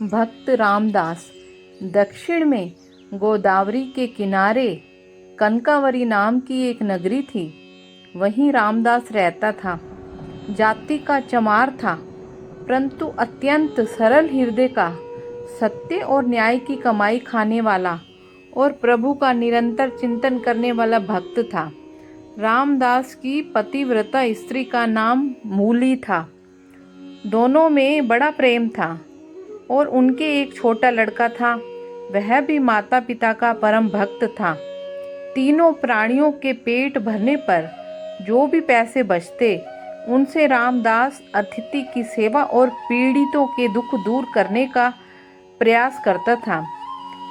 भक्त रामदास दक्षिण में गोदावरी के किनारे कनकावरी नाम की एक नगरी थी। वहीं रामदास रहता था। जाति का चमार था, परंतु अत्यंत सरल हृदय का, सत्य और न्याय की कमाई खाने वाला और प्रभु का निरंतर चिंतन करने वाला भक्त था। रामदास की पतिव्रता स्त्री का नाम मूली था। दोनों में बड़ा प्रेम था और उनके एक छोटा लड़का था। वह भी माता पिता का परम भक्त था। तीनों प्राणियों के पेट भरने पर जो भी पैसे बचते, उनसे रामदास अतिथि की सेवा और पीड़ितों के दुख दूर करने का प्रयास करता था।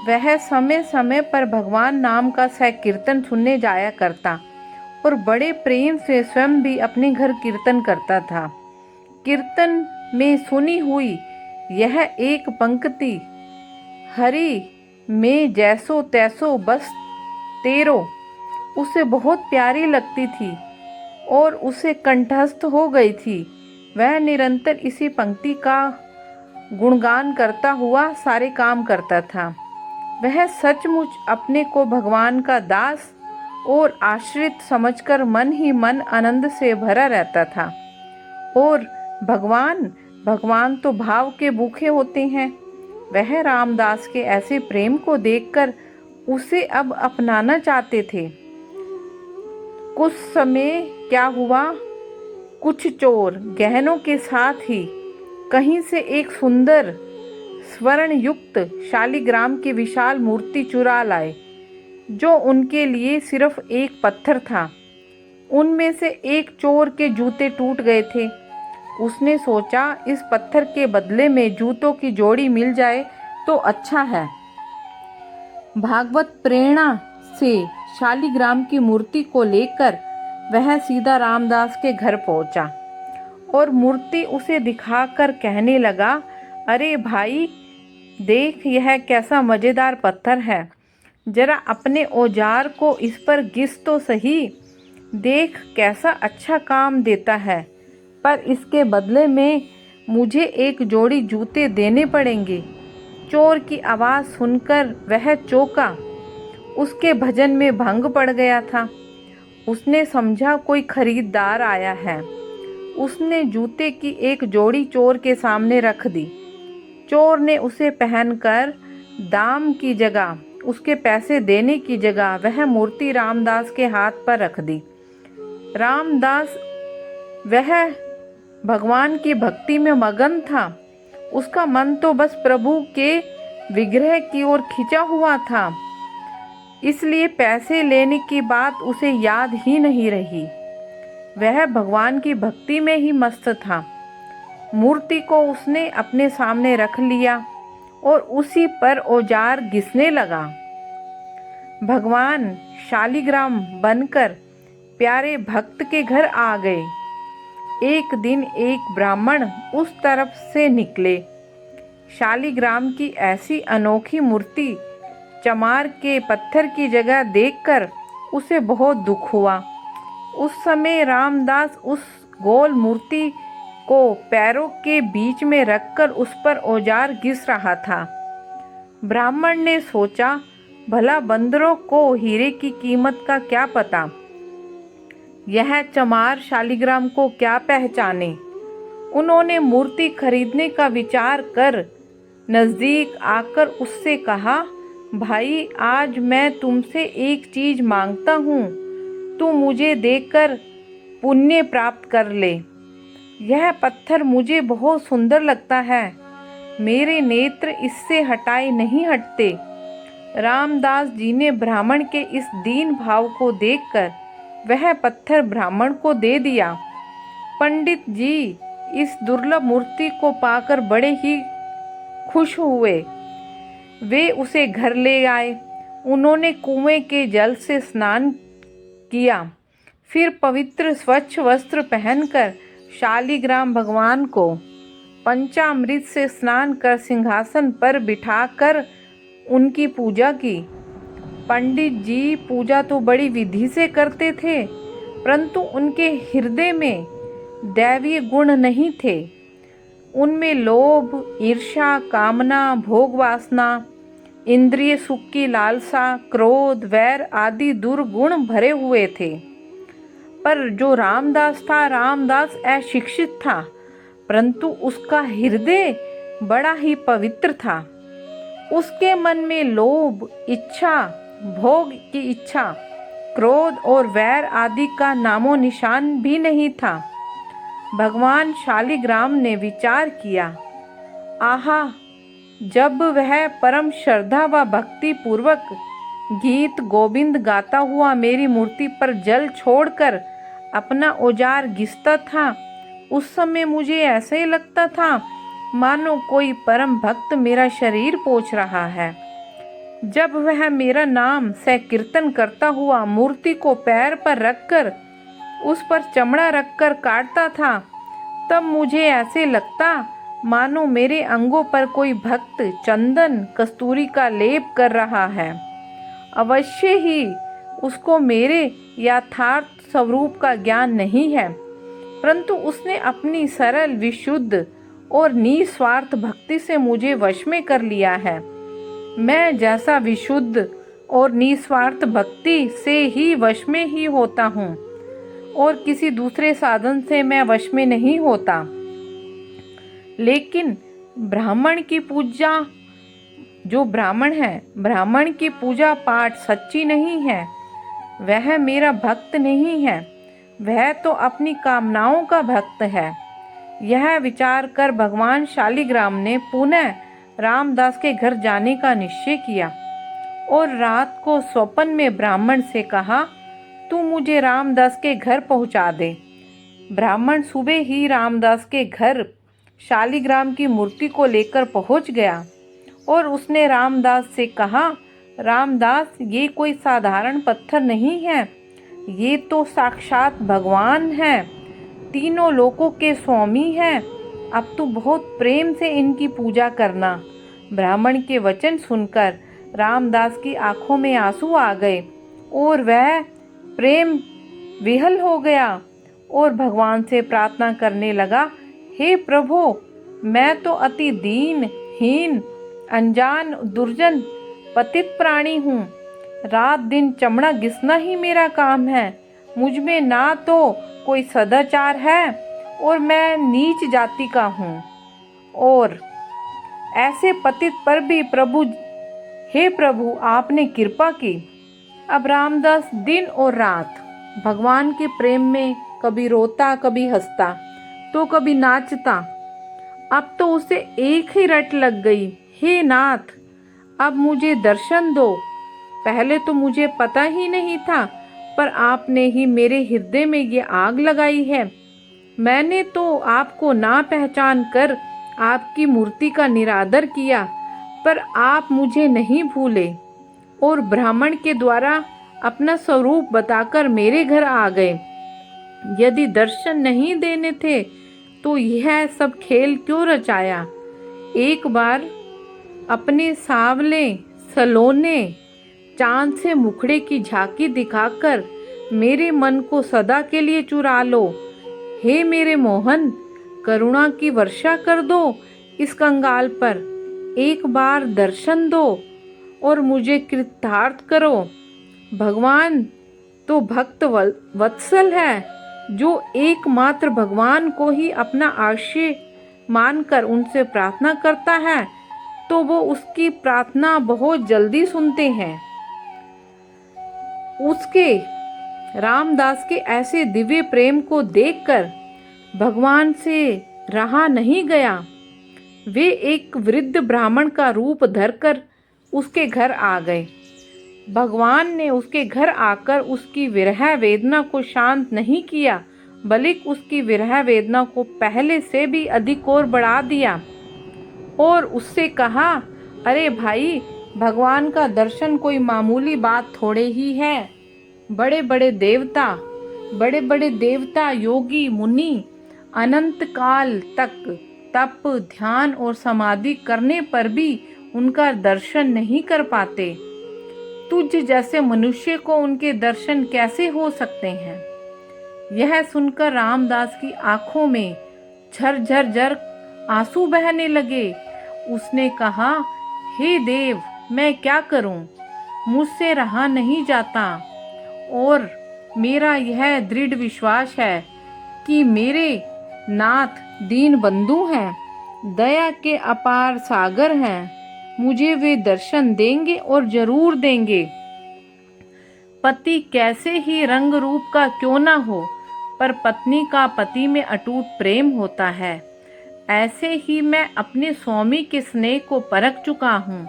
वह समय समय पर भगवान नाम का संकीर्तन सुनने जाया करता और बड़े प्रेम से स्वयं भी अपने घर कीर्तन करता था। कीर्तन में सुनी हुई यह एक पंक्ति, हरि में जैसो तैसो बस तेरो, उसे बहुत प्यारी लगती थी और उसे कंठस्थ हो गई थी। वह निरंतर इसी पंक्ति का गुणगान करता हुआ सारे काम करता था। वह सचमुच अपने को भगवान का दास और आश्रित समझकर मन ही मन आनंद से भरा रहता था। और भगवान तो भाव के भूखे होते हैं। वह रामदास के ऐसे प्रेम को देखकर उसे अब अपनाना चाहते थे। कुछ समय क्या हुआ, कुछ चोर गहनों के साथ ही कहीं से एक सुंदर स्वर्ण युक्त शालिग्राम की विशाल मूर्ति चुरा लाए, जो उनके लिए सिर्फ एक पत्थर था। उनमें से एक चोर के जूते टूट गए थे। उसने सोचा, इस पत्थर के बदले में जूतों की जोड़ी मिल जाए तो अच्छा है। भागवत प्रेरणा से शालिग्राम की मूर्ति को लेकर वह सीधा रामदास के घर पहुंचा और मूर्ति उसे दिखाकर कहने लगा, अरे भाई देख, यह कैसा मज़ेदार पत्थर है। जरा अपने औजार को इस पर घिस तो सही। देख कैसा अच्छा काम देता है, पर इसके बदले में मुझे एक जोड़ी जूते देने पड़ेंगे। चोर की आवाज़ सुनकर वह चौंका। उसके भजन में भंग पड़ गया था। उसने समझा कोई खरीदार आया है। उसने जूते की एक जोड़ी चोर के सामने रख दी। चोर ने उसे पहनकर दाम की जगह, उसके पैसे देने की जगह वह मूर्ति रामदास के हाथ पर रख दी। रामदास वह भगवान की भक्ति में मगन था। उसका मन तो बस प्रभु के विग्रह की ओर खिंचा हुआ था, इसलिए पैसे लेने की बात उसे याद ही नहीं रही। वह भगवान की भक्ति में ही मस्त था। मूर्ति को उसने अपने सामने रख लिया और उसी पर औजार घिसने लगा। भगवान शालिग्राम बनकर प्यारे भक्त के घर आ गए। एक दिन एक ब्राह्मण उस तरफ से निकले। शालिग्राम की ऐसी अनोखी मूर्ति चमार के पत्थर की जगह देखकर उसे बहुत दुख हुआ। उस समय रामदास उस गोल मूर्ति को पैरों के बीच में रखकर उस पर औजार घिस रहा था। ब्राह्मण ने सोचा, भला बंदरों को हीरे की कीमत का क्या पता, यह चमार शालिग्राम को क्या पहचाने। उन्होंने मूर्ति खरीदने का विचार कर नज़दीक आकर उससे कहा, भाई आज मैं तुमसे एक चीज़ मांगता हूँ, तू मुझे देकर पुण्य प्राप्त कर ले। यह पत्थर मुझे बहुत सुंदर लगता है, मेरे नेत्र इससे हटाए नहीं हटते। रामदास जी ने ब्राह्मण के इस दीन भाव को देखकर वह पत्थर ब्राह्मण को दे दिया। पंडित जी इस दुर्लभ मूर्ति को पाकर बड़े ही खुश हुए। वे उसे घर ले आए। उन्होंने कुएं के जल से स्नान किया, फिर पवित्र स्वच्छ वस्त्र पहनकर शालिग्राम भगवान को पंचामृत से स्नान कर सिंहासन पर बिठाकर उनकी पूजा की। पंडित जी पूजा तो बड़ी विधि से करते थे, परंतु उनके हृदय में दैवीय गुण नहीं थे। उनमें लोभ, ईर्ष्या, कामना, भोग वासना, इंद्रिय सुख की लालसा, क्रोध, वैर आदि दुर्गुण भरे हुए थे। पर जो रामदास था, रामदास अशिक्षित था, परंतु उसका हृदय बड़ा ही पवित्र था। उसके मन में लोभ, इच्छा, भोग की इच्छा, क्रोध और वैर आदि का नामो निशान भी नहीं था। भगवान शालिग्राम ने विचार किया, आहा, जब वह परम श्रद्धा व भक्ति पूर्वक गीत गोविंद गाता हुआ मेरी मूर्ति पर जल छोड़कर अपना औजार घिसता था, उस समय मुझे ऐसे ही लगता था मानो कोई परम भक्त मेरा शरीर पोंछ रहा है। जब वह मेरा नाम संकीर्तन करता हुआ मूर्ति को पैर पर रखकर उस पर चमड़ा रखकर काटता था, तब मुझे ऐसे लगता मानो मेरे अंगों पर कोई भक्त चंदन कस्तूरी का लेप कर रहा है। अवश्य ही उसको मेरे यथार्थ स्वरूप का ज्ञान नहीं है, परंतु उसने अपनी सरल, विशुद्ध और निस्वार्थ भक्ति से मुझे वश में कर लिया है। मैं जैसा विशुद्ध और निस्वार्थ भक्ति से ही वश में ही होता हूँ और किसी दूसरे साधन से मैं वश में नहीं होता। लेकिन ब्राह्मण की पूजा, जो ब्राह्मण है, ब्राह्मण की पूजा पाठ सच्ची नहीं है, वह मेरा भक्त नहीं है, वह तो अपनी कामनाओं का भक्त है। यह विचार कर भगवान शालिग्राम ने पुनः रामदास के घर जाने का निश्चय किया और रात को स्वप्न में ब्राह्मण से कहा, तू मुझे रामदास के घर पहुंचा दे। ब्राह्मण सुबह ही रामदास के घर शालिग्राम की मूर्ति को लेकर पहुंच गया और उसने रामदास से कहा, रामदास, ये कोई साधारण पत्थर नहीं है, ये तो साक्षात भगवान है, तीनों लोकों के स्वामी हैं। अब तू बहुत प्रेम से इनकी पूजा करना। ब्राह्मण के वचन सुनकर रामदास की आंखों में आंसू आ गए और वह प्रेम विहल हो गया और भगवान से प्रार्थना करने लगा, हे प्रभु, मैं तो अति दीन, हीन, अनजान, दुर्जन, पतित प्राणी हूँ। रात दिन चमड़ा घिसना ही मेरा काम है। मुझ में ना तो कोई सदाचार है और मैं नीच जाति का हूँ, और ऐसे पतित पर भी प्रभु, हे प्रभु, आपने कृपा की। अब रामदास दिन और रात भगवान के प्रेम में कभी रोता, कभी हंसता, तो कभी नाचता। अब तो उसे एक ही रट लग गई, हे नाथ, अब मुझे दर्शन दो। पहले तो मुझे पता ही नहीं था, पर आपने ही मेरे हृदय में ये आग लगाई है। मैंने तो आपको ना पहचान कर आपकी मूर्ति का निरादर किया, पर आप मुझे नहीं भूले और ब्राह्मण के द्वारा अपना स्वरूप बताकर मेरे घर आ गए। यदि दर्शन नहीं देने थे तो यह सब खेल क्यों रचाया? एक बार अपने सांवले सलोने चांद से मुखड़े की झांकी दिखाकर मेरे मन को सदा के लिए चुरा लो। हे मेरे मोहन, करुणा की वर्षा कर दो इस कंगाल पर। एक बार दर्शन दो और मुझे कृतार्थ करो। भगवान तो भक्त वत्सल है, जो एकमात्र भगवान को ही अपना आश्रय मानकर उनसे प्रार्थना करता है, तो वो उसकी प्रार्थना बहुत जल्दी सुनते हैं। उसके रामदास के ऐसे दिव्य प्रेम को देखकर भगवान से रहा नहीं गया। वे एक वृद्ध ब्राह्मण का रूप धरकर उसके घर आ गए। भगवान ने उसके घर आकर उसकी विरह वेदना को शांत नहीं किया, बल्कि उसकी विरह वेदना को पहले से भी अधिक और बढ़ा दिया और उससे कहा, अरे भाई, भगवान का दर्शन कोई मामूली बात थोड़े ही है। बड़े बड़े देवता, योगी, मुनि अनंत काल तक तप, ध्यान और समाधि करने पर भी उनका दर्शन नहीं कर पाते। तुझ जैसे मनुष्य को उनके दर्शन कैसे हो सकते हैं? यह सुनकर रामदास की आंखों में झर झर झर आंसू बहने लगे। उसने कहा, हे देव, मैं क्या करूं? मुझसे रहा नहीं जाता और मेरा यह दृढ़ विश्वास है कि मेरे नाथ दीन बंधु हैं, दया के अपार सागर हैं। मुझे वे दर्शन देंगे और जरूर देंगे। पति कैसे ही रंग रूप का क्यों ना हो, पर पत्नी का पति में अटूट प्रेम होता है। ऐसे ही मैं अपने स्वामी के स्नेह को परख चुका हूँ।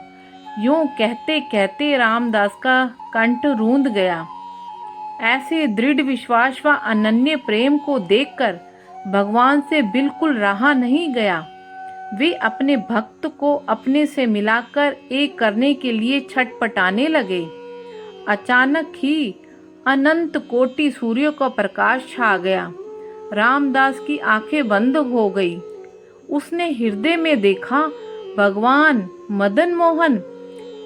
यूं कहते कहते रामदास का कंठ रूंध गया। ऐसे दृढ़ विश्वास व अनन्य प्रेम को देखकर भगवान से बिल्कुल रहा नहीं गया। वे अपने भक्त को अपने से मिलाकर एक करने के लिए छटपटाने लगे। अचानक ही अनंत कोटि सूर्यों का प्रकाश छा गया। रामदास की आंखें बंद हो गई। उसने हृदय में देखा, भगवान मदन मोहन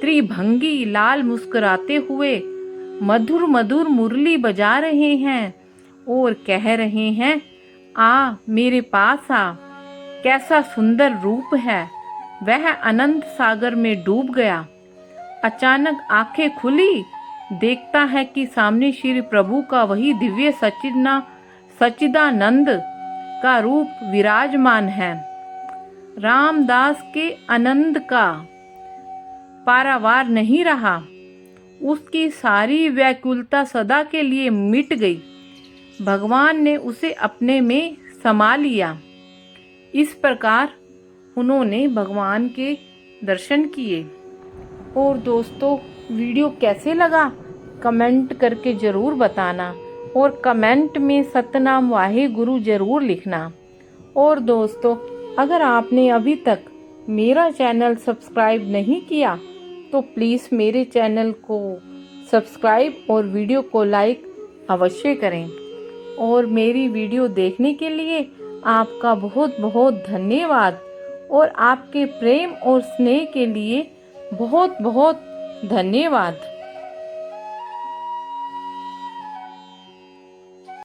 त्रिभंगी लाल मुस्कुराते हुए मधुर मधुर मुरली बजा रहे हैं और कह रहे हैं, आ मेरे पास आ। कैसा सुंदर रूप है। वह अनंत सागर में डूब गया। अचानक आंखें खुली। देखता है कि सामने श्री प्रभु का वही दिव्य सच्चिदानंद का रूप विराजमान है। रामदास के आनंद का पारावार नहीं रहा। उसकी सारी व्याकुलता सदा के लिए मिट गई। भगवान ने उसे अपने में समा लिया। इस प्रकार उन्होंने भगवान के दर्शन किए। और दोस्तों, वीडियो कैसे लगा कमेंट करके ज़रूर बताना और कमेंट में सतनाम वाहे गुरु ज़रूर लिखना। और दोस्तों, अगर आपने अभी तक मेरा चैनल सब्सक्राइब नहीं किया तो प्लीज़ मेरे चैनल को सब्सक्राइब और वीडियो को लाइक अवश्य करें। और मेरी वीडियो देखने के लिए आपका बहुत बहुत धन्यवाद। और आपके प्रेम और स्नेह के लिए बहुत बहुत धन्यवाद।